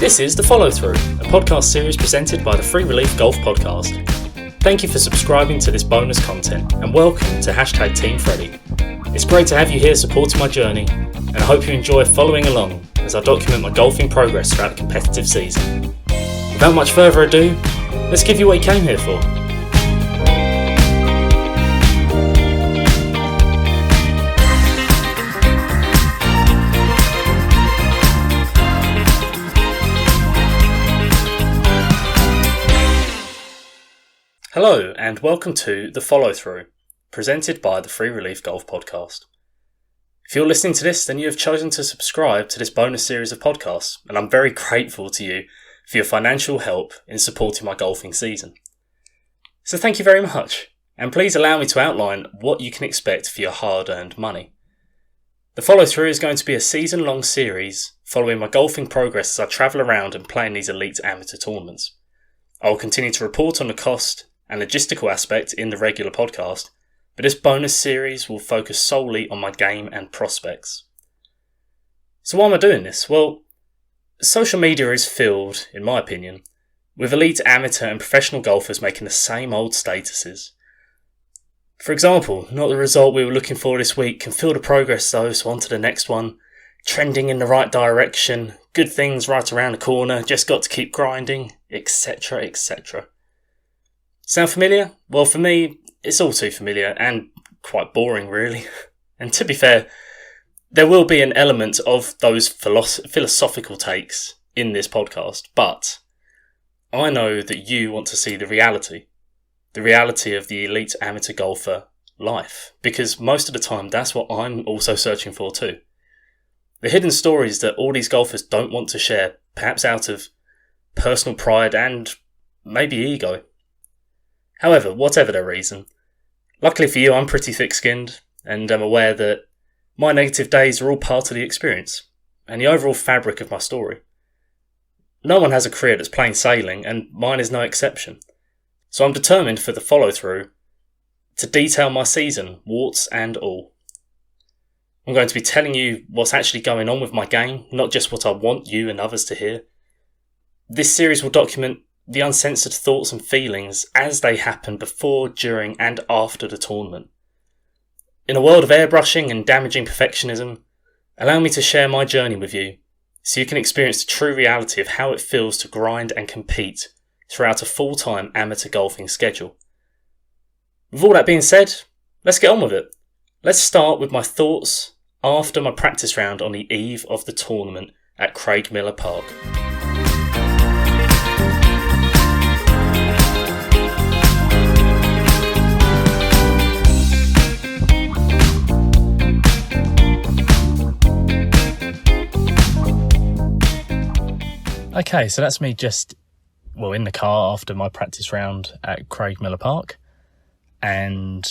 This is The Follow Through, a podcast series presented by the Free Relief Golf Podcast. Thank you for subscribing to this bonus content and welcome to #Team Freddie. It's great to have you here supporting my journey and I hope you enjoy following along as I document my golfing progress throughout the competitive season. Without much further ado, let's give you what you came here for. Hello and welcome to The Follow Through, presented by the Free Relief Golf Podcast. If you're listening to this, then you have chosen to subscribe to this bonus series of podcasts, and I'm very grateful to you for your financial help in supporting my golfing season. So thank you very much, and please allow me to outline what you can expect for your hard-earned money. The Follow Through is going to be a season-long series following my golfing progress as I travel around and play in these elite amateur tournaments. I will continue to report on the cost and logistical aspect in the regular podcast, but this bonus series will focus solely on my game and prospects. So why am I doing this? Well, social media is filled, in my opinion, with elite amateur and professional golfers making the same old statuses. For example, not the result we were looking for this week, can feel the progress though, so on to the next one, trending in the right direction, good things right around the corner, just got to keep grinding, etc, etc. Sound familiar? Well, for me, it's all too familiar and quite boring, really. And to be fair, there will be an element of those philosophical takes in this podcast, but I know that you want to see the reality of the elite amateur golfer life, because most of the time that's what I'm also searching for too. The hidden stories that all these golfers don't want to share, perhaps out of personal pride and maybe ego. However, whatever their reason, luckily for you, I'm pretty thick-skinned and am aware that my negative days are all part of the experience and the overall fabric of my story. No one has a career that's plain sailing, and mine is no exception. So I'm determined for the follow-through to detail my season, warts and all. I'm going to be telling you what's actually going on with my game, not just what I want you and others to hear. This series will document the uncensored thoughts and feelings as they happen before, during and after the tournament. In a world of airbrushing and damaging perfectionism, allow me to share my journey with you so you can experience the true reality of how it feels to grind and compete throughout a full-time amateur golfing schedule. With all that being said, let's get on with it. Let's start with my thoughts after my practice round on the eve of the tournament at Craigmillar Park. Okay, so that's me in the car after my practice round at Craigmillar Park, and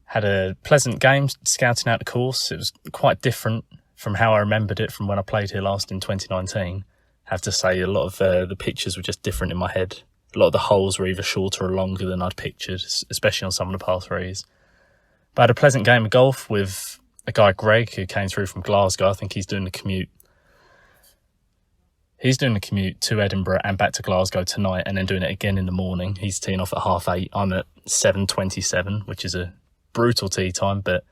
had a pleasant game scouting out the course. It was quite different from how I remembered it from when I played here last in 2019. I have to say, a lot of the pictures were just different in my head. A lot of the holes were either shorter or longer than I'd pictured, especially on some of the par threes. But I had a pleasant game of golf with a guy, Greg, who came through from Glasgow. I think he's doing the commute. He's doing the commute to Edinburgh and back to Glasgow tonight, and then doing it again in the morning. He's teeing off at 8:30. I'm at 7:27, which is a brutal tee time, but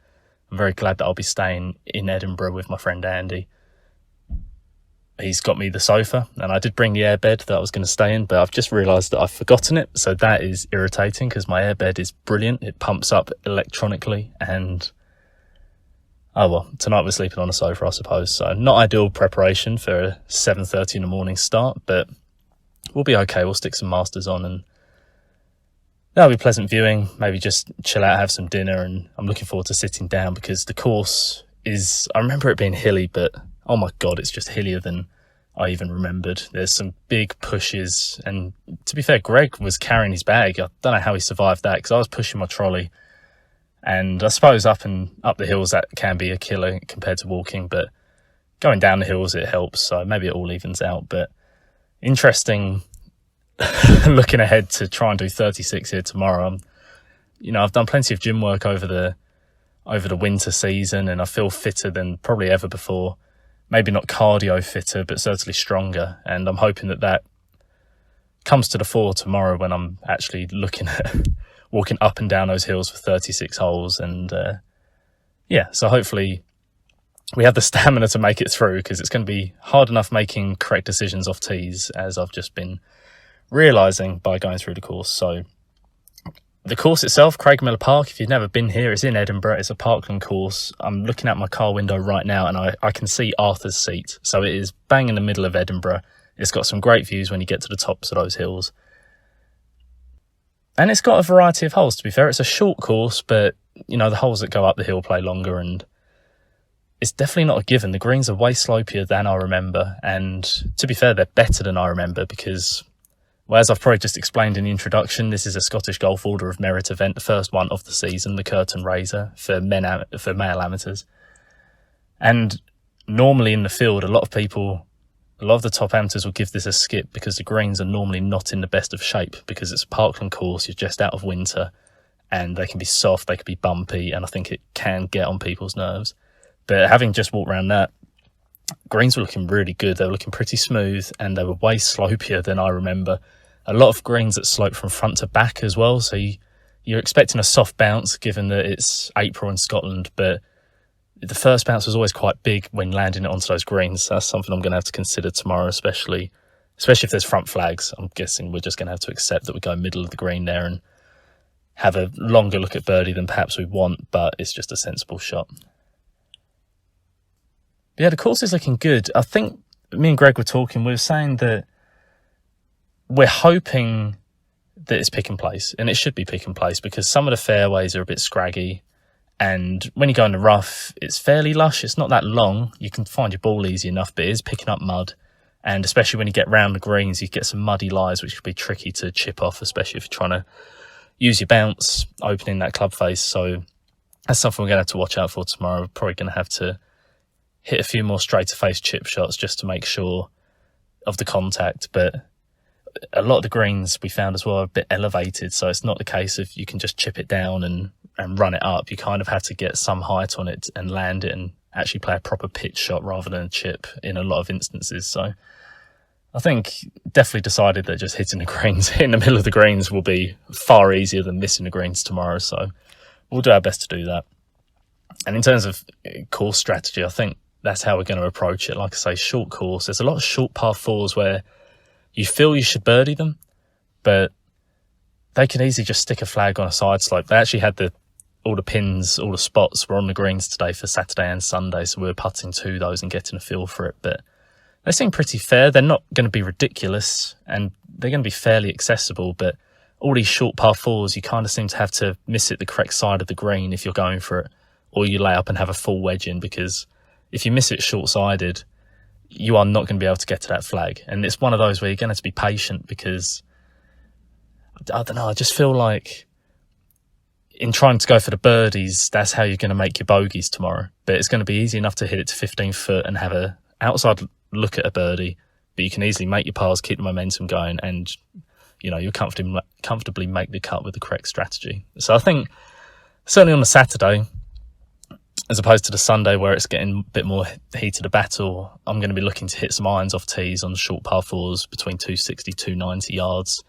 I'm very glad that I'll be staying in Edinburgh with my friend Andy. He's got me the sofa, and I did bring the airbed that I was going to stay in, but I've just realised that I've forgotten it, so that is irritating because my airbed is brilliant. It pumps up electronically, and oh well, tonight we're sleeping on a sofa, I suppose. So not ideal preparation for a 7:30 in the morning start, but we'll be okay. We'll stick some Masters on and that'll be pleasant viewing. Maybe just chill out, have some dinner, and I'm looking forward to sitting down because the course is, I remember it being hilly, but oh my God, it's just hillier than I even remembered. There's some big pushes, and to be fair, Greg was carrying his bag. I don't know how he survived that because I was pushing my trolley. And I suppose up the hills that can be a killer compared to walking, but going down the hills it helps, so maybe it all evens out. But interesting looking ahead to try and do 36 here tomorrow. I've done plenty of gym work over the winter season, and I feel fitter than probably ever before. maybe not cardio fitter, but certainly stronger. And I'm hoping that comes to the fore tomorrow when I'm actually looking at walking up and down those hills for 36 holes. And so hopefully we have the stamina to make it through, because it's going to be hard enough making correct decisions off tees, as I've just been realising by going through the course. So the course itself, Craigmillar Park, if you've never been here, it's in Edinburgh. It's a parkland course. I'm looking out my car window right now and I can see Arthur's Seat. So it is bang in the middle of Edinburgh. It's got some great views when you get to the tops of those hills. And it's got a variety of holes, to be fair. It's a short course, but, the holes that go up the hill play longer, and it's definitely not a given. The greens are way slopier than I remember. And to be fair, they're better than I remember because, well, as I've probably just explained in the introduction, this is a Scottish Golf Order of Merit event, the first one of the season, the curtain raiser for male amateurs. And normally in the field, a lot of the top amateurs will give this a skip because the greens are normally not in the best of shape, because it's a parkland course, you're just out of winter, and they can be soft, they can be bumpy, and I think it can get on people's nerves. But having just walked around that, greens were looking really good. They were looking pretty smooth, and they were way slopier than I remember. A lot of greens that slope from front to back as well, so you're expecting a soft bounce given that it's April in Scotland, but the first bounce was always quite big when landing it onto those greens. That's something I'm going to have to consider tomorrow, especially if there's front flags. I'm guessing we're just going to have to accept that we go middle of the green there and have a longer look at birdie than perhaps we want, but it's just a sensible shot. But yeah, the course is looking good. I think me and Greg were talking, we were saying that we're hoping that it's pick and place, and it should be pick and place because some of the fairways are a bit scraggy, and when you go in the rough, it's fairly lush. It's not that long. You can find your ball easy enough, but it is picking up mud, and especially when you get round the greens, you get some muddy lies, which can be tricky to chip off, especially if you're trying to use your bounce opening that club face. So that's something we're going to have to watch out for tomorrow. We're probably going to have to hit a few more straighter face chip shots just to make sure of the contact, but a lot of the greens we found as well are a bit elevated, so it's not the case of you can just chip it down and run it up. You kind of have to get some height on it and land it and actually play a proper pitch shot rather than a chip in a lot of instances. So I think definitely decided that just hitting the greens in the middle of the greens will be far easier than missing the greens tomorrow, so we'll do our best to do that. And in terms of course strategy, I think that's how we're going to approach it. Like I say, short course. There's a lot of short par fours where you feel you should birdie them, but they can easily just stick a flag on a side slope. They actually had all the pins, all the spots were on the greens today for Saturday and Sunday, so we were putting to those and getting a feel for it. But they seem pretty fair. They're not going to be ridiculous, and they're going to be fairly accessible, but all these short par fours, you kind of seem to have to miss it the correct side of the green if you're going for it, or you lay up and have a full wedge in, because if you miss it short-sided, you are not going to be able to get to that flag. And it's one of those where you're going to have to be patient, because I don't know, I just feel like in trying to go for the birdies, that's how you're going to make your bogeys tomorrow. But it's going to be easy enough to hit it to 15 foot and have a outside look at a birdie, but you can easily make your pars, keep the momentum going, and you'll comfortably make the cut with the correct strategy. So I think certainly on the Saturday, as opposed to the Sunday where it's getting a bit more heat of the battle, I'm going to be looking to hit some irons off tees on short par fours between 260, 290 yards.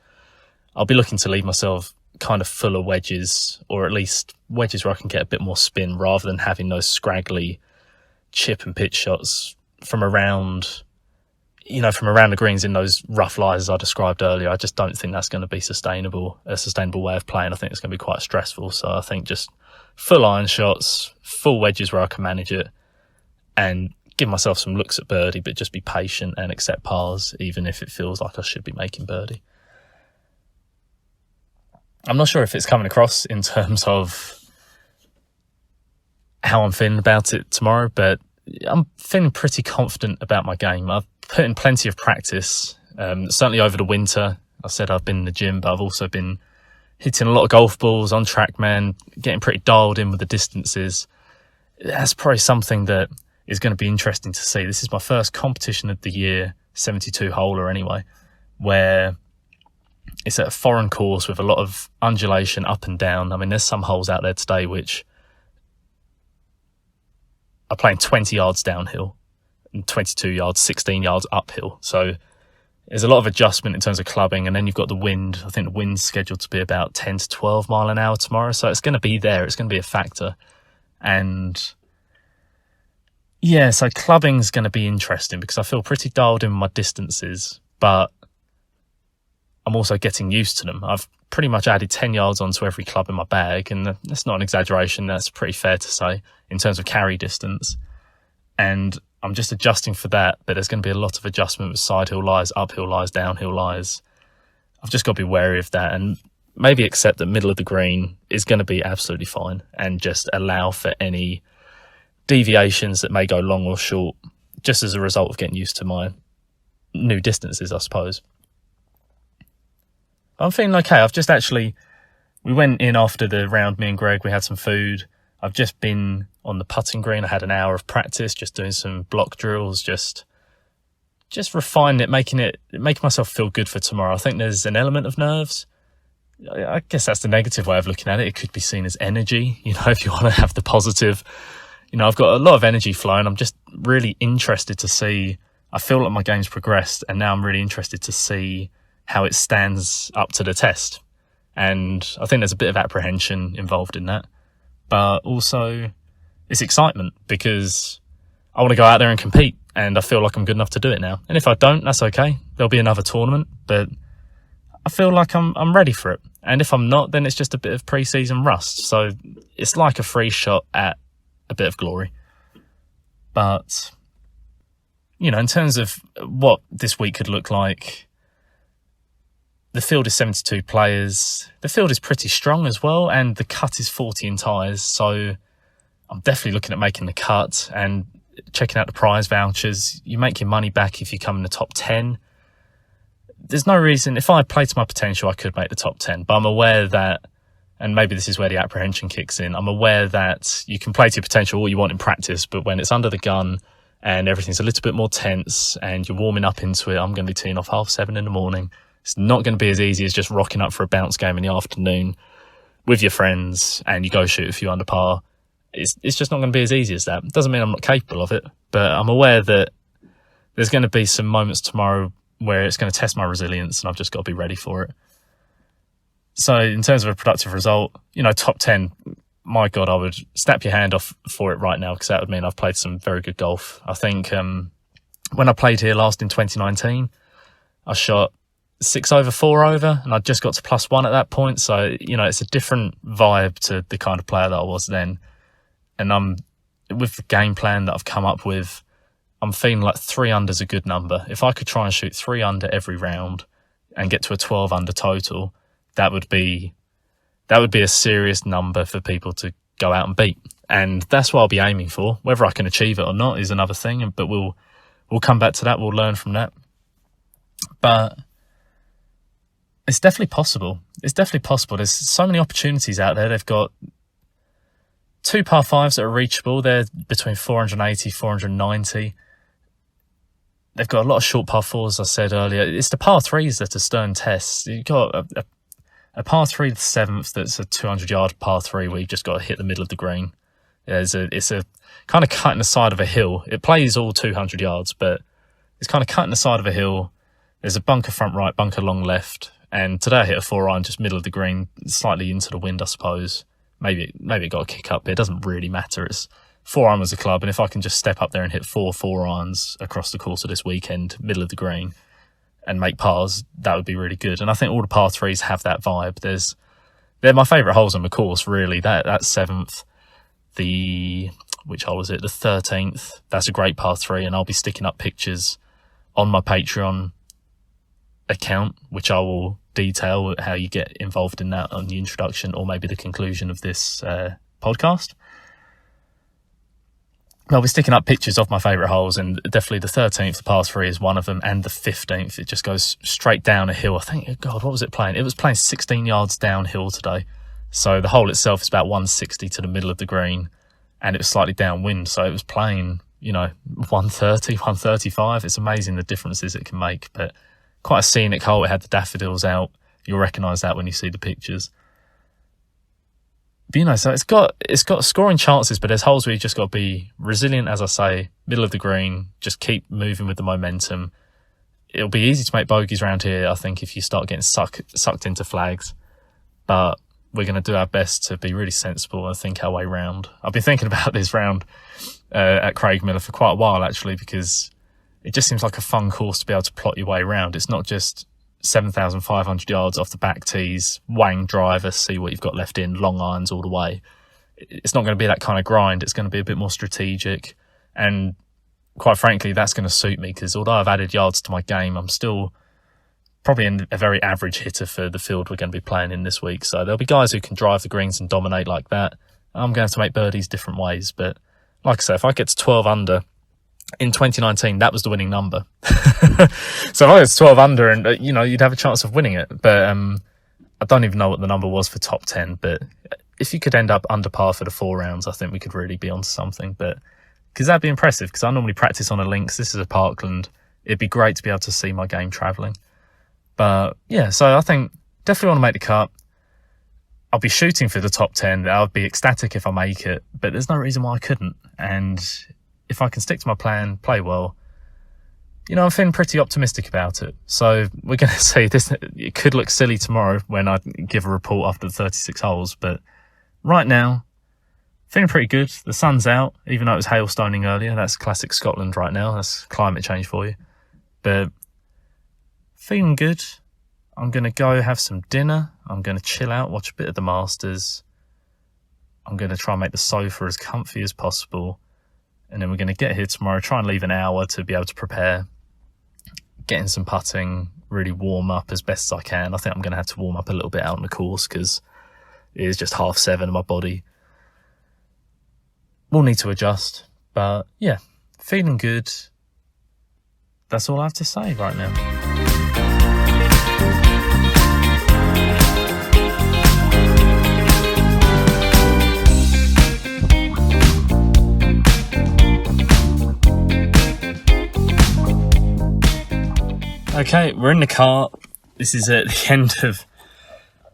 I'll be looking to leave myself kind of full of wedges, or at least wedges where I can get a bit more spin rather than having those scraggly chip and pitch shots from around the greens in those rough lies as I described earlier. I just don't think that's going to be a sustainable way of playing. I think it's going to be quite stressful. So I think just full iron shots, full wedges where I can manage it, and give myself some looks at birdie, but just be patient and accept pars, even if it feels like I should be making birdie. I'm not sure if it's coming across in terms of how I'm feeling about it tomorrow, but I'm feeling pretty confident about my game. I've put in plenty of practice, certainly over the winter. I said I've been in the gym, but I've also been hitting a lot of golf balls on TrackMan, getting pretty dialed in with the distances. That's probably something that is going to be interesting to see. This is my first competition of the year, 72-holer anyway, where it's at a foreign course with a lot of undulation up and down. I mean, there's some holes out there today which are playing 20 yards downhill. 22 yards, 16 yards uphill. So there's a lot of adjustment in terms of clubbing, and then you've got the wind. I think the wind's scheduled to be about 10 to 12 mile an hour tomorrow, so it's going to be there. It's going to be a factor. And yeah, so clubbing's going to be interesting because I feel pretty dialed in my distances, but I'm also getting used to them. I've pretty much added 10 yards onto every club in my bag, and that's not an exaggeration. That's pretty fair to say in terms of carry distance. And I'm just adjusting for that, but there's going to be a lot of adjustment with side hill lies, uphill lies, downhill lies. I've just got to be wary of that and maybe accept that middle of the green is going to be absolutely fine and just allow for any deviations that may go long or short just as a result of getting used to my new distances, I suppose. I'm feeling okay. We went in after the round, me and Greg, we had some food. I've just been on the putting green. I had an hour of practice, just doing some block drills, just refining it, making myself feel good for tomorrow. I think there's an element of nerves. I guess that's the negative way of looking at it. It could be seen as energy, if you want to have the positive. I've got a lot of energy flowing. I'm just really interested to see. I feel like my game's progressed, and now I'm really interested to see how it stands up to the test. And I think there's a bit of apprehension involved in that. But also, it's excitement because I want to go out there and compete, and I feel like I'm good enough to do it now. And if I don't, that's okay. There'll be another tournament, but I feel like I'm ready for it. And if I'm not, then it's just a bit of pre-season rust. So it's like a free shot at a bit of glory. But, in terms of what this week could look like, the field is 72 players. The field is pretty strong as well, and the cut is 40 in ties. So I'm definitely looking at making the cut and checking out the prize vouchers. You make your money back if you come in the top 10. There's no reason, if I play to my potential, I could make the top 10. But I'm aware that, and maybe this is where the apprehension kicks in, I'm aware that you can play to your potential all you want in practice, but when it's under the gun and everything's a little bit more tense and you're warming up into it, I'm going to be teeing off 7:30 in the morning. It's not going to be as easy as just rocking up for a bounce game in the afternoon with your friends and you go shoot a few under par. It's just not going to be as easy as that. Doesn't mean I'm not capable of it, but I'm aware that there's going to be some moments tomorrow where it's going to test my resilience, and I've just got to be ready for it. So in terms of a productive result, top 10, my God, I would snap your hand off for it right now, because that would mean I've played some very good golf. I think when I played here last in 2019, I shot 6 over, 4 over, and I just got to +1 at that point. So, it's a different vibe to the kind of player that I was then. And with the game plan that I've come up with, I'm feeling like 3 under's a good number. If I could try and shoot 3 under every round and get to a 12 under total, that would be a serious number for people to go out and beat. And that's what I'll be aiming for. Whether I can achieve it or not is another thing, but we'll come back to that. We'll learn from that. But it's definitely possible. There's so many opportunities out there. They've got 2 par 5s that are reachable. They're between 480, 490. They've got a lot of short par 4s, as I said earlier. It's the par 3s that are stern tests. You've got a par 3 to the 7th that's a 200-yard par 3 where you've just got to hit the middle of the green. It's a kind of cutting the side of a hill. It plays all 200 yards, but it's kind of cutting the side of a hill. There's a bunker front right, bunker long left. And today I hit a 4-iron just middle of the green, slightly into the wind, I suppose. Maybe it got a kick up, but it doesn't really matter. It's 4-iron was a club, and if I can just step up there and hit 4 4-irons across the course of this weekend, middle of the green, and make pars, that would be really good. And I think all the par 3s have that vibe. They're my favourite holes on the course, really. That 7th, which hole was it? The 13th. That's a great par 3, and I'll be sticking up pictures on my Patreon account, which I will detail how you get involved in that on the introduction or maybe the conclusion of this podcast. I'll be sticking up pictures of my favourite holes, and definitely the 13th, the par 3 is one of them, and the 15th, it just goes straight down a hill. I think, God, what was it playing? It was playing 16 yards downhill today. So the hole itself is about 160 to the middle of the green, and it was slightly downwind, so it was playing, 130, 135. It's amazing the differences it can make, but quite a scenic hole. It had the daffodils out. You'll recognise that when you see the pictures. so it's got scoring chances, but there's holes where you just got to be resilient, as I say, middle of the green, just keep moving with the momentum. It'll be easy to make bogeys around here, I think, if you start getting sucked into flags. But we're going to do our best to be really sensible and think our way round. I've been thinking about this round at Craigmillar for quite a while, actually, because it just seems like a fun course to be able to plot your way around. It's not just 7,500 yards off the back tees, wang driver, see what you've got left in, long irons all the way. It's not going to be that kind of grind. It's going to be a bit more strategic. And quite frankly, that's going to suit me, because although I've added yards to my game, I'm still probably a very average hitter for the field we're going to be playing in this week. So there'll be guys who can drive the greens and dominate like that. I'm going to have to make birdies different ways. But like I say, if I get to 12 under, in 2019, that was the winning number. So if I was 12 under, and you'd have a chance of winning it. But I don't even know what the number was for top 10. But if you could end up under par for the 4 rounds, I think we could really be onto something. But because that'd be impressive, because I normally practice on a links. This is a parkland. It'd be great to be able to see my game travelling. But yeah, so I think definitely want to make the cut. I'll be shooting for the top 10. I would be ecstatic if I make it, but there's no reason why I couldn't. And if I can stick to my plan, play well, I'm feeling pretty optimistic about it. So we're going to see this. It could look silly tomorrow when I give a report after the 36 holes, but right now, feeling pretty good. The sun's out, even though it was hailstoning earlier. That's classic Scotland right now. That's climate change for you. But feeling good. I'm going to go have some dinner. I'm going to chill out, watch a bit of the Masters. I'm going to try and make the sofa as comfy as possible. And then we're going to get here tomorrow, try and leave an hour to be able to prepare, get in some putting, really warm up as best as I can. I think I'm going to have to warm up a little bit out on the course because it is just 7:30 and my body will need to adjust. But yeah, feeling good. That's all I have to say right now. Okay, we're in the car. This is at the end of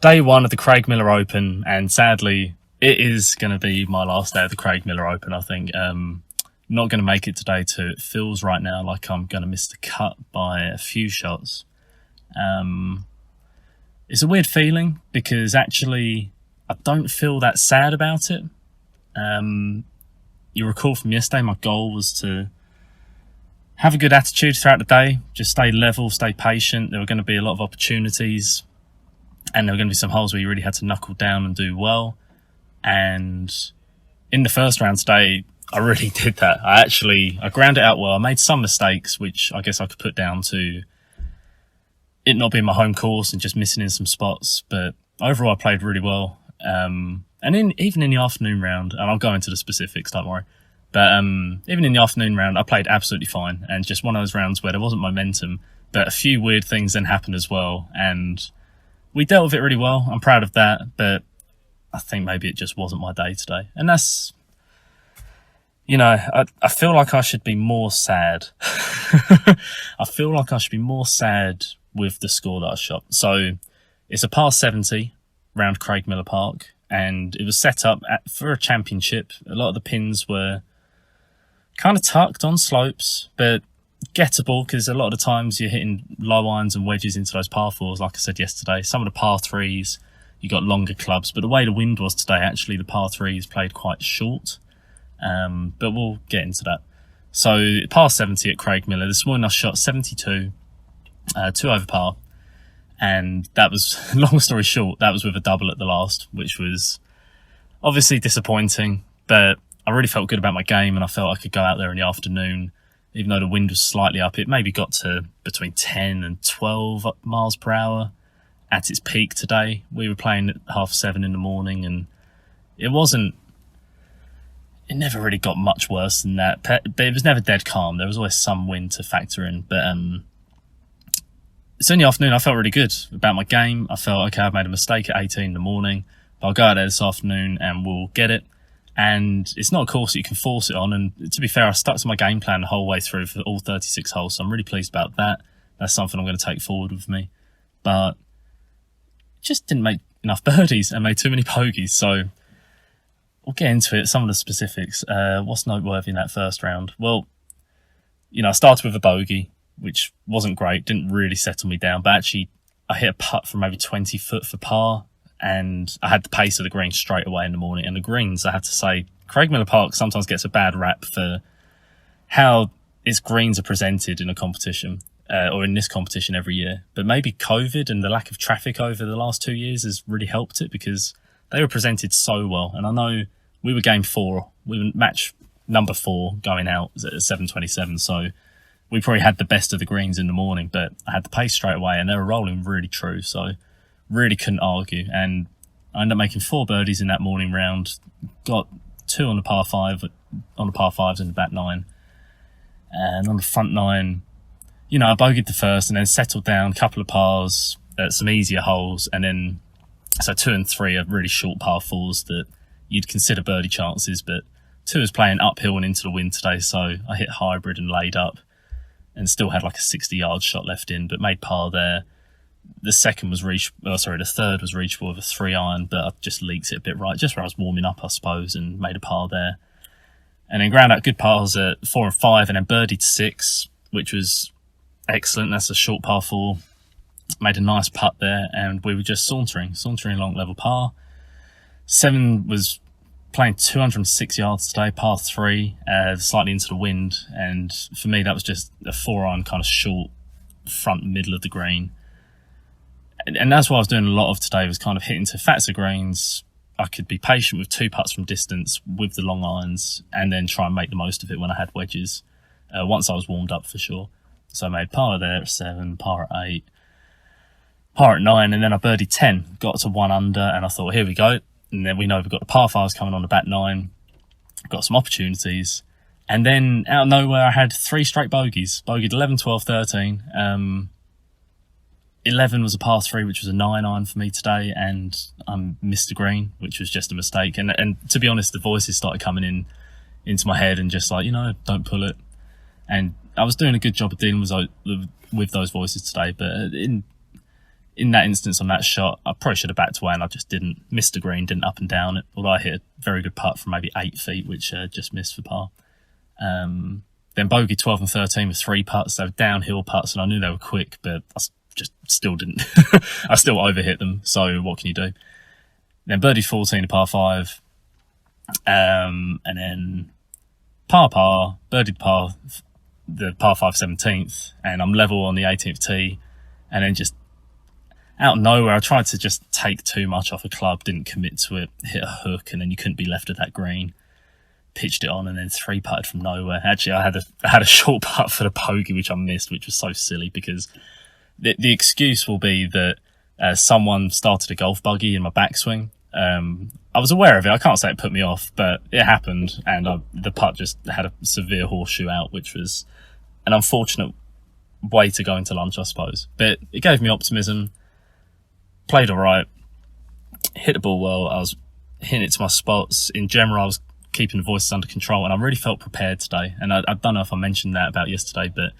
day 1 of the Craigmillar Open, and sadly, it is going to be my last day of the Craigmillar Open, I think. Not going to make it today too. It feels right now like I'm going to miss the cut by a few shots. It's a weird feeling because actually I don't feel that sad about it. You recall from yesterday, my goal was to have a good attitude throughout the day, just stay level, stay patient. There were going to be a lot of opportunities and there were going to be some holes where you really had to knuckle down and do well. And in the first round today, I really did that. I ground it out well. I made some mistakes, which I guess I could put down to it not being my home course and just missing in some spots. But overall, I played really well. And even in the afternoon round, and I'll go into the specifics, don't worry. But even in the afternoon round, I played absolutely fine. And just one of those rounds where there wasn't momentum, but a few weird things then happened as well. And we dealt with it really well. I'm proud of that. But I think maybe it just wasn't my day today. And that's, I feel like I should be more sad. I feel like I should be more sad with the score that I shot. So it's a par 70 round Craigmillar Park. And it was set up for a championship. A lot of the pins were kind of tucked on slopes, but gettable because a lot of the times you're hitting low irons and wedges into those par 4s, like I said yesterday. Some of the par 3s, you got longer clubs, but the way the wind was today, actually the par 3s played quite short. But we'll get into that. So par 70 at Craigmillar. This morning I shot 72, 2 over par. And that was, long story short, that was with a double at the last, which was obviously disappointing, but I really felt good about my game and I felt I could go out there in the afternoon, even though the wind was slightly up. It maybe got to between 10 and 12 miles per hour at its peak today. We were playing at 7:30 in the morning and it never really got much worse than that, but it was never dead calm. There was always some wind to factor in, but so in the afternoon, I felt really good about my game. I felt, okay, I've made a mistake at 18 in the morning, but I'll go out there this afternoon and we'll get it. And it's not a course that you can force it on. And to be fair, I stuck to my game plan the whole way through for all 36 holes. So I'm really pleased about that. That's something I'm going to take forward with me. But just didn't make enough birdies and made too many bogeys. So we'll get into it. Some of the specifics. What's noteworthy in that first round? Well, I started with a bogey, which wasn't great, didn't really settle me down, but actually I hit a putt from maybe 20 foot for par, and I had the pace of the green straight away in the morning. And the greens, I have to say, Craigmillar Park sometimes gets a bad rap for how its greens are presented in a competition, or in this competition every year. But maybe COVID and the lack of traffic over the last 2 years has really helped it, because they were presented so well. And I know we were game 4, we were match number 4 going out at 7:27, so we probably had the best of the greens in the morning, but I had the pace straight away and they were rolling really true, so really couldn't argue. And I ended up making 4 birdies in that morning round, got 2 on the par 5, on the par 5s in the back 9, and on the front 9, I bogeyed the first and then settled down a couple of pars at some easier holes, and then so 2 and 3 are really short par 4s that you'd consider birdie chances, but 2 is playing uphill and into the wind today, so I hit hybrid and laid up and still had like a 60-yard shot left in, but made par there. The third was reachable with a 3-iron, but I just leaked it a bit right, just where I was warming up, I suppose, and made a par there. And then ground out good pars at 4 and 5, and then birdied 6, which was excellent. That's a short par 4. Made a nice putt there, and we were just sauntering along level par. 7 was playing 206 yards today, par 3, slightly into the wind, and for me that was just a 4-iron kind of short front middle of the green. And that's what I was doing a lot of today, was kind of hitting to fatter greens. I could be patient with 2 putts from distance with the long irons, and then try and make the most of it when I had wedges, once I was warmed up for sure. So I made par there at 7, par at 8, par at 9, and then I birdied 10, got to 1 under, and I thought, well, here we go. And then we know we've got the par 5s coming on the back 9, got some opportunities. And then out of nowhere, I had 3 straight bogeys. Bogeyed 11, 12, 13. 11 was a par 3, which was a 9-iron for me today, and I missed a green, which was just a mistake. And to be honest, the voices started coming into my head and just like, don't pull it. And I was doing a good job of dealing with those voices today, but in that instance on that shot, I probably should have backed away, and I just didn't. Missed the green, didn't up and down it, although I hit a very good putt from maybe 8 feet, which just missed for par. Then bogey 12 and 13 with 3 putts. They were downhill putts, and I knew they were quick, but I just still didn't. I still overhit them, so what can you do? Then birdie 14, a par 5, and then par, birdied par, the par 5 17th, and I'm level on the 18th tee, and then just out of nowhere, I tried to just take too much off a club, didn't commit to it, hit a hook, and then you couldn't be left at that green. Pitched it on, and then 3-putted from nowhere. Actually, I had a short putt for the bogey, which I missed, which was so silly, because the excuse will be that someone started a golf buggy in my backswing. I was aware of it. I can't say it put me off, but it happened, and the putt just had a severe horseshoe out, which was an unfortunate way to go into lunch, I suppose. But it gave me optimism. Played all right, hit the ball well. I was hitting it to my spots. In general, I was keeping the voices under control, and I really felt prepared today. And I don't know if I mentioned that about yesterday, but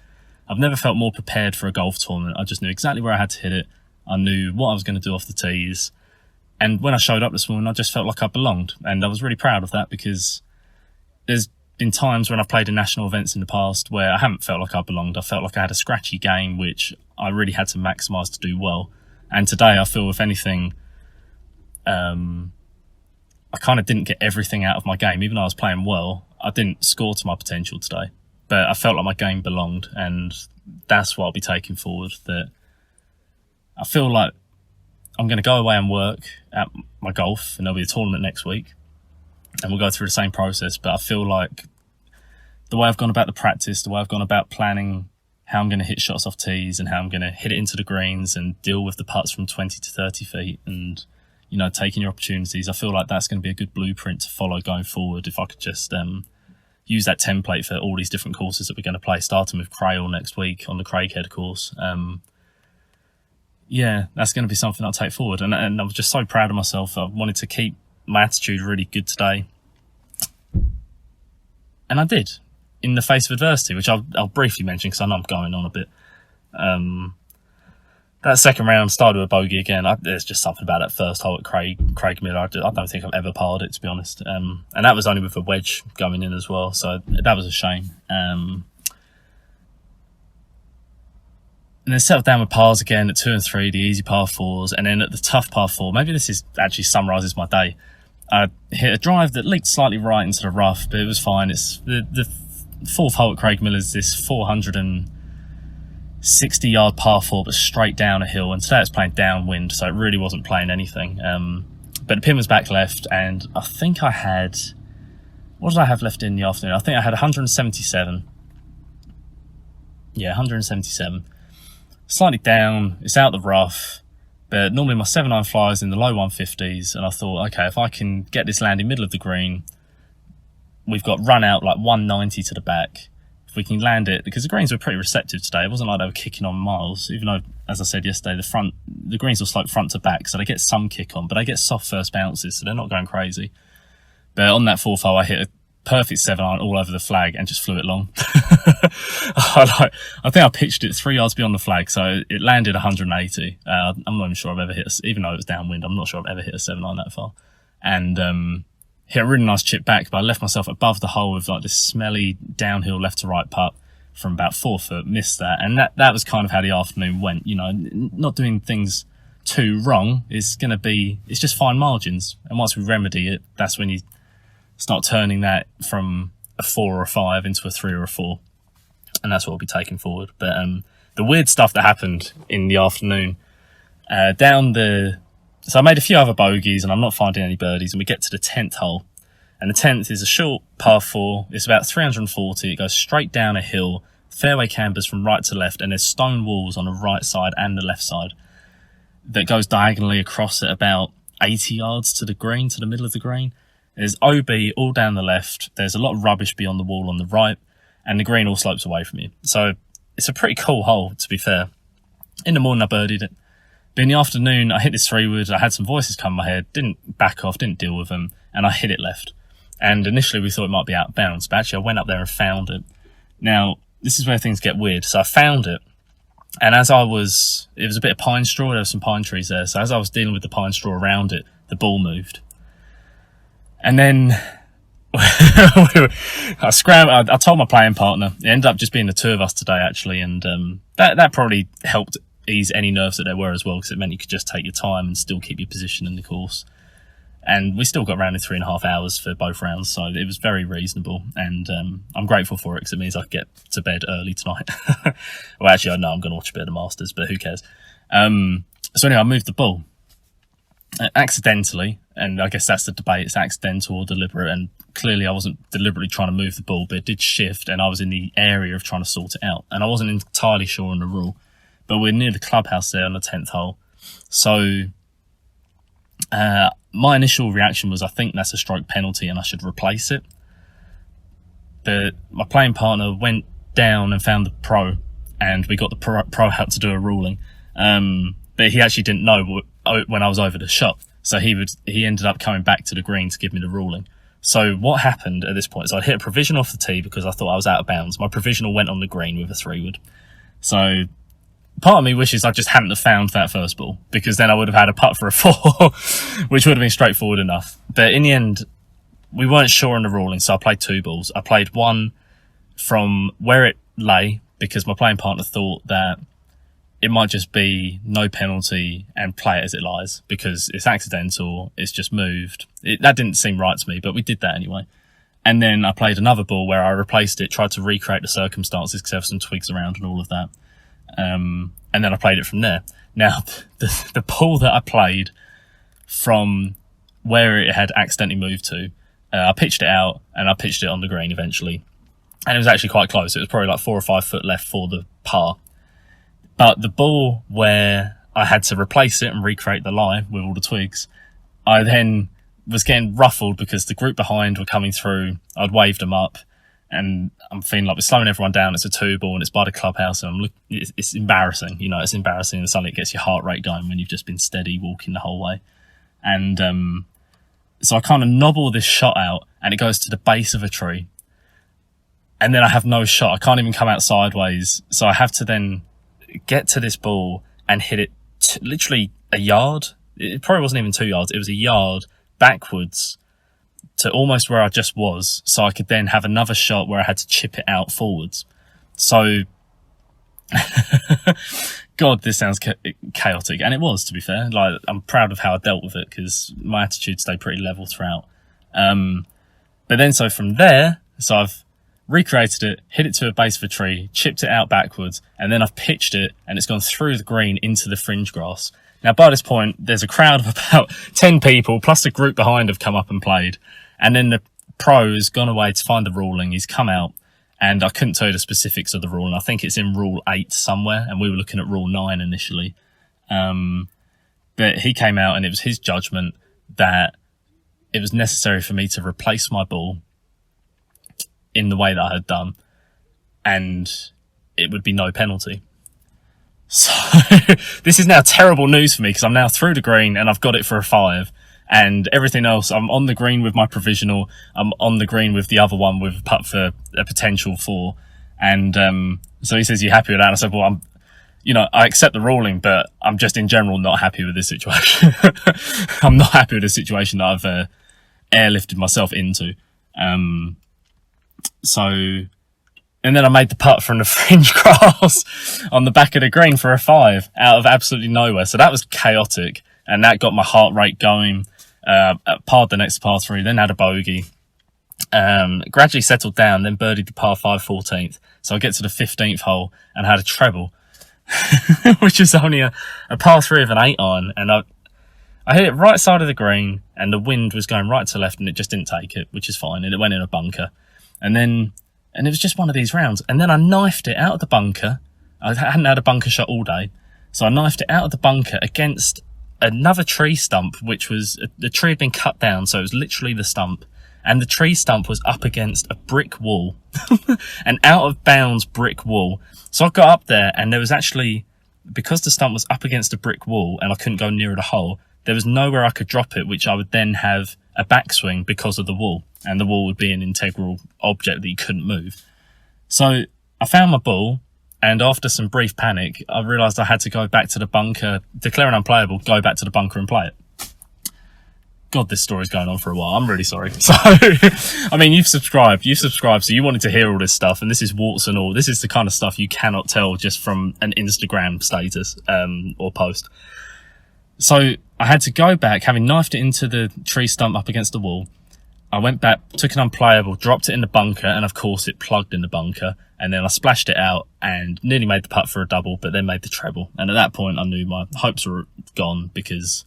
I've never felt more prepared for a golf tournament. I just knew exactly where I had to hit it. I knew what I was going to do off the tees. And when I showed up this morning, I just felt like I belonged. And I was really proud of that, because there's been times when I've played in national events in the past where I haven't felt like I belonged. I felt like I had a scratchy game, which I really had to maximise to do well. And today I feel, if anything, I kind of didn't get everything out of my game. Even though I was playing well, I didn't score to my potential today. But I felt like my game belonged, and that's what I'll be taking forward. That I feel like I'm going to go away and work at my golf, and there'll be a tournament next week, and we'll go through the same process. But I feel like the way I've gone about the practice, the way I've gone about planning how I'm going to hit shots off tees and how I'm going to hit it into the greens and deal with the putts from 20 to 30 feet and, taking your opportunities, I feel like that's going to be a good blueprint to follow going forward. If I could just use that template for all these different courses that we're going to play, starting with Craigmillar next week on the Craighead course. That's going to be something I'll take forward. And I was just so proud of myself. I wanted to keep my attitude really good today. And I did, in the face of adversity, which I'll briefly mention because I know I'm going on a bit. that second round started with a bogey again. There's just something about that first hole at Craigmillar. I don't think I've ever parred it, to be honest. And that was only with a wedge going in as well, so that was a shame. And then settled down with pars again at 2 and 3, the easy par 4s, and then at the tough par 4, maybe this is actually summarises my day. I hit a drive that leaked slightly right into the rough, but it was fine. It's the fourth hole at Craigmillar is this 460-yard par 4, but straight down a hill, and today it's playing downwind, so it really wasn't playing anything. But the pin was back left, and I think I had... What did I have left in the afternoon? I think I had 177. Yeah, 177. Slightly down, it's out the rough, but normally my 7-iron flies in the low 150s, and I thought, okay, if I can get this landing middle of the green, we've got run out like 190 to the back. If we can land it, because the greens were pretty receptive today, it wasn't like they were kicking on miles, even though, as I said yesterday, the greens will slope front to back, so they get some kick on, but they get soft first bounces, so they're not going crazy. But on that fourth hole, I hit a perfect 7-iron all over the flag and just flew it long. I think I pitched it 3 yards beyond the flag, so it landed 180. I'm not even sure I've ever hit, even though it was downwind, I'm not sure I've ever hit a 7-iron that far. And hit a really nice chip back, but I left myself above the hole with like this smelly downhill left to right putt from about 4 foot, missed that. And that was kind of how the afternoon went. You know, not doing things too wrong it's just fine margins. And once we remedy it, that's when you start turning that from a 4 or a 5 into a 3 or a 4. And that's what we'll be taking forward. But the weird stuff that happened in the afternoon, so I made a few other bogeys and I'm not finding any birdies, and we get to the 10th hole. And the 10th is a short par 4. It's about 340. It goes straight down a hill, fairway cambers from right to left, and there's stone walls on the right side and the left side that goes diagonally across at about 80 yards to the green, to the middle of the green. There's OB all down the left. There's a lot of rubbish beyond the wall on the right, and the green all slopes away from you. So it's a pretty cool hole, to be fair. In the morning, I birdied it. But in the afternoon, I hit this 3-wood. I had some voices come in my head, didn't back off, didn't deal with them, and I hit it left. And initially, we thought it might be out of bounds, but actually, I went up there and found it. Now, this is where things get weird. So I found it, and it was a bit of pine straw. There were some pine trees there. So as I was dealing with the pine straw around it, the ball moved. And then I scrambled. I told my playing partner. It ended up just being the two of us today, actually, and that probably helped ease any nerves that there were as well, because it meant you could just take your time and still keep your position in the course. And we still got around in 3.5 hours for both rounds, so it was very reasonable, and I'm grateful for it because it means I can get to bed early tonight. Well, actually, I know I'm going to watch a bit of the Masters, but who cares? So anyway, I moved the ball accidentally, and I guess that's the debate. It's accidental or deliberate, and clearly I wasn't deliberately trying to move the ball, but it did shift, and I was in the area of trying to sort it out, and I wasn't entirely sure on the rule. But we're near the clubhouse there on the 10th hole. So my initial reaction was, I think that's a stroke penalty and I should replace it. But my playing partner went down and found the pro, and we got the pro out to do a ruling. But he actually didn't know when I was over the shot. So he ended up coming back to the green to give me the ruling. So what happened at this point is I hit a provisional off the tee because I thought I was out of bounds. My provisional went on the green with a 3-wood. So part of me wishes I just hadn't have found that first ball, because then I would have had a putt for a 4, which would have been straightforward enough. But in the end, we weren't sure on the ruling, so I played 2 balls. I played one from where it lay, because my playing partner thought that it might just be no penalty and play it as it lies, because it's accidental, it's just moved. That didn't seem right to me, but we did that anyway. And then I played another ball where I replaced it, tried to recreate the circumstances because there were some twigs around and all of that. And then I played it from there. Now, the ball that I played from where it had accidentally moved to, I pitched it out, and I pitched it on the green eventually. And it was actually quite close. It was probably like 4 or 5 foot left for the par. But the ball where I had to replace it and recreate the lie with all the twigs, I then was getting ruffled because the group behind were coming through. I'd waved them up, and I'm feeling like we're slowing everyone down. It's a 2-ball and it's by the clubhouse, and it's embarrassing. You know, it's embarrassing, and suddenly it gets your heart rate going when you've just been steady walking the whole way. And so I kind of nobble this shot out, and it goes to the base of a tree. And then I have no shot. I can't even come out sideways. So I have to then get to this ball and hit it literally a yard. It probably wasn't even 2 yards. It was a yard backwards to almost where I just was, so I could then have another shot where I had to chip it out forwards. So, God, this sounds chaotic, and it was, to be fair. Like, I'm proud of how I dealt with it because my attitude stayed pretty level throughout. But then, so from there, so I've recreated it, hit it to a base of a tree, chipped it out backwards, and then I've pitched it, and it's gone through the green into the fringe grass. Now, by this point, there's a crowd of about 10 people, plus the group behind have come up and played. And then the pro's gone away to find the ruling. He's come out, and I couldn't tell you the specifics of the ruling. I think it's in Rule 8 somewhere, and we were looking at Rule 9 initially. But he came out, and it was his judgment that it was necessary for me to replace my ball in the way that I had done, and it would be no penalty. So this is now terrible news for me because I'm now through the green and I've got it for a 5, and everything else, I'm on the green with my provisional, I'm on the green with the other one with a putt for a potential 4. And so he says, "You happy with that?" And I said, "Well, I accept the ruling, but I'm just in general not happy with this situation." I'm not happy with the situation that I've airlifted myself into. And then I made the putt from the fringe grass on the back of the green for a 5 out of absolutely nowhere. So that was chaotic, and that got my heart rate going. Parred the next par 3, then had a bogey. Gradually settled down, then birdied the par 5 14th. So I get to the 15th hole and had a treble, which is only a par 3 of an 8 iron. And I hit it right side of the green, and the wind was going right to left, and it just didn't take it, which is fine. And it went in a bunker. And it was just one of these rounds. And then I knifed it out of the bunker. I hadn't had a bunker shot all day. So I knifed it out of the bunker against another tree stump, which was, the tree had been cut down. So it was literally the stump. And the tree stump was up against a brick wall, an out of bounds brick wall. So I got up there, and there was actually, because the stump was up against a brick wall and I couldn't go nearer the hole, there was nowhere I could drop it, which I would then have a backswing because of the wall. And the wall would be an integral object that you couldn't move. So I found my ball, and after some brief panic, I realised I had to go back to the bunker, declare it unplayable, go back to the bunker and play it. God, this story's going on for a while. I'm really sorry. So, I mean, you've subscribed, so you wanted to hear all this stuff, and this is warts and all. This is the kind of stuff you cannot tell just from an Instagram status or post. So I had to go back, having knifed it into the tree stump up against the wall. I went back, took an unplayable, dropped it in the bunker, and of course it plugged in the bunker. And then I splashed it out and nearly made the putt for a double, but then made the treble. And at that point, I knew my hopes were gone because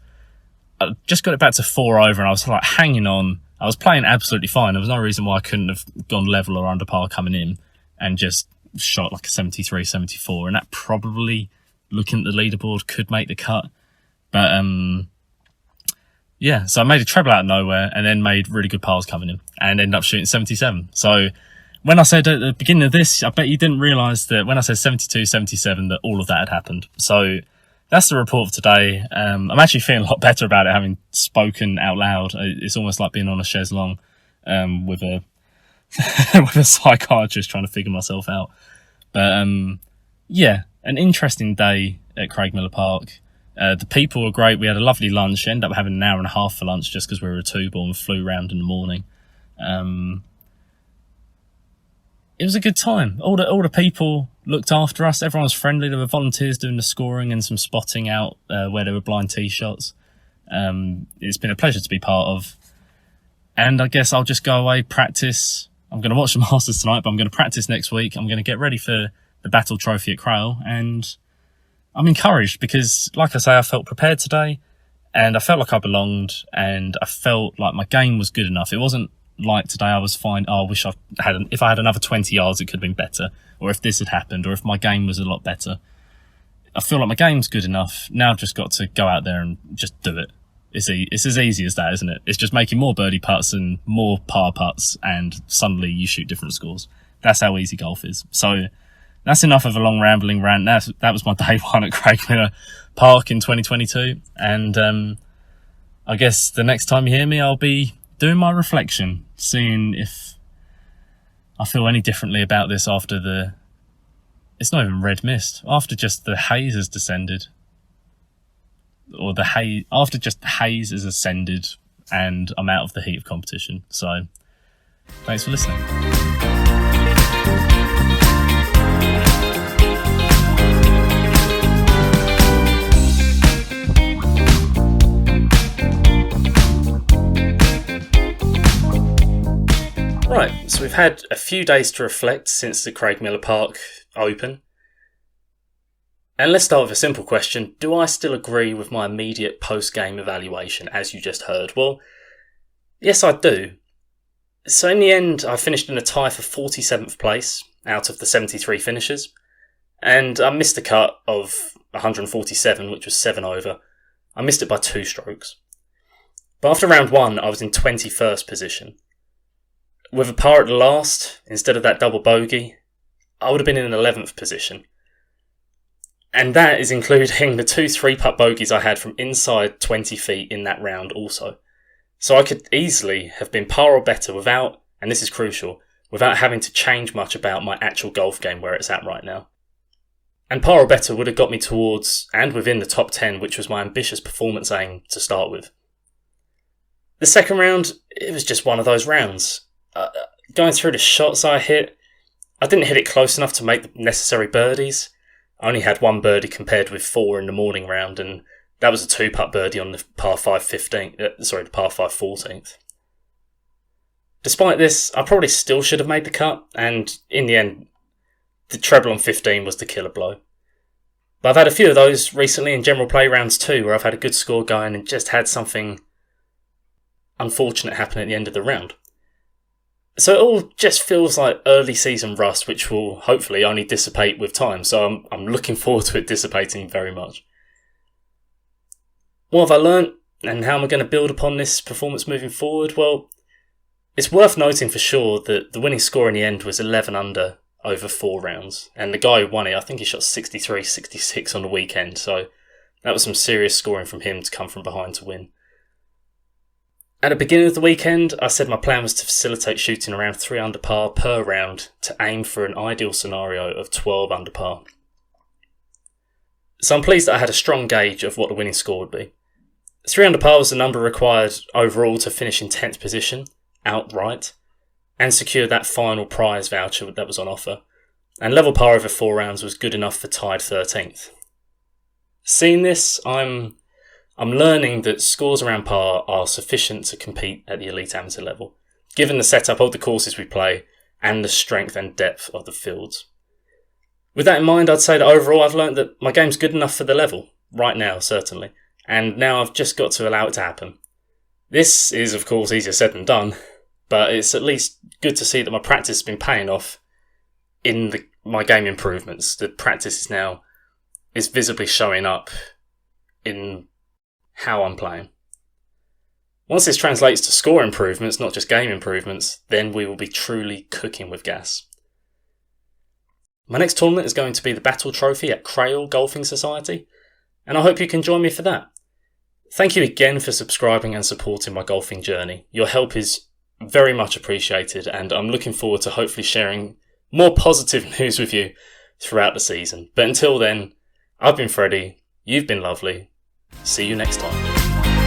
I just got it back to 4 over, and I was like hanging on. I was playing absolutely fine. There was no reason why I couldn't have gone level or under par coming in, and just shot like a 73, 74. And that probably, looking at the leaderboard, could make the cut. But yeah, so I made a treble out of nowhere and then made really good pars coming in and ended up shooting 77. So when I said at the beginning of this, I bet you didn't realise that when I said 72, 77, that all of that had happened. So that's the report for today. I'm actually feeling a lot better about it, having spoken out loud. It's almost like being on a chaise longue with a with a psychiatrist trying to figure myself out. But yeah, an interesting day at Craigmillar Park. The people were great. We had a lovely lunch. Ended up having an hour and a half for lunch just because we were a 2-ball and flew around in the morning. It was a good time. All the people looked after us. Everyone was friendly. There were volunteers doing the scoring and some spotting out where there were blind tee shots. It's been a pleasure to be part of. And I guess I'll just go away, practice. I'm going to watch the Masters tonight, but I'm going to practice next week. I'm going to get ready for the Battle Trophy at Crail, and I'm encouraged because, like I say, I felt prepared today, and I felt like I belonged, and I felt like my game was good enough. It wasn't like today I was fine. Oh, I wish if I had another 20 yards, it could have been better, or if this had happened, or if my game was a lot better. I feel like my game's good enough. Now I've just got to go out there and just do it. It's as easy as that, isn't it? It's just making more birdie putts and more par putts, and suddenly you shoot different scores. That's how easy golf is. So that's enough of a long rambling rant. That was my day one at Craigmillar Park in 2022. And I guess the next time you hear me, I'll be doing my reflection, seeing if I feel any differently about this after it's not even red mist, after just the haze has descended. or the haze, after just the haze has ascended and I'm out of the heat of competition. So thanks for listening. Right, so we've had a few days to reflect since the Craigmillar Park Open. And let's start with a simple question. Do I still agree with my immediate post-game evaluation, as you just heard? Well, yes, I do. So in the end, I finished in a tie for 47th place out of the 73 finishers. And I missed the cut of 147, which was 7 over. I missed it by 2 strokes. But after round 1, I was in 21st position. With a par at the last, instead of that double bogey, I would have been in an 11th position. And that is including the 2 3-putt bogeys I had from inside 20 feet in that round also. So I could easily have been par or better without, and this is crucial, without having to change much about my actual golf game where it's at right now. And par or better would have got me towards and within the top 10, which was my ambitious performance aim to start with. The second round, it was just one of those rounds. Going through the shots I hit, I didn't hit it close enough to make the necessary birdies. I only had 1 birdie compared with 4 in the morning round, and that was a 2-putt birdie on the par 5 14th. Despite this, I probably still should have made the cut, and in the end, the treble on 15 was the killer blow. But I've had a few of those recently in general play rounds too, where I've had a good score going and just had something unfortunate happen at the end of the round. So it all just feels like early season rust, which will hopefully only dissipate with time. So I'm looking forward to it dissipating very much. What have I learnt, and how am I going to build upon this performance moving forward? Well, it's worth noting for sure that the winning score in the end was 11 under over 4 rounds. And the guy who won it, I think he shot 63, 66 on the weekend. So that was some serious scoring from him to come from behind to win. At the beginning of the weekend, I said my plan was to facilitate shooting around 3 under par per round to aim for an ideal scenario of 12 under par. So I'm pleased that I had a strong gauge of what the winning score would be. 3 under par was the number required overall to finish in 10th position, outright, and secure that final prize voucher that was on offer. And level par over 4 rounds was good enough for tied 13th. Seeing this, I'm learning that scores around par are sufficient to compete at the elite amateur level, given the setup of the courses we play and the strength and depth of the fields. With that in mind, I'd say that overall I've learned that my game's good enough for the level, right now certainly, and now I've just got to allow it to happen. This is of course easier said than done, but it's at least good to see that my practice has been paying off in my game improvements. The practice is visibly showing up in how I'm playing. Once this translates to score improvements, not just game improvements, then we will be truly cooking with gas. My next tournament is going to be the Battle Trophy at Craigmillar Golfing Society, and I hope you can join me for that. Thank you again for subscribing and supporting my golfing journey. Your help is very much appreciated, and I'm looking forward to hopefully sharing more positive news with you throughout the season. But until then, I've been Freddie, you've been lovely. See you next time.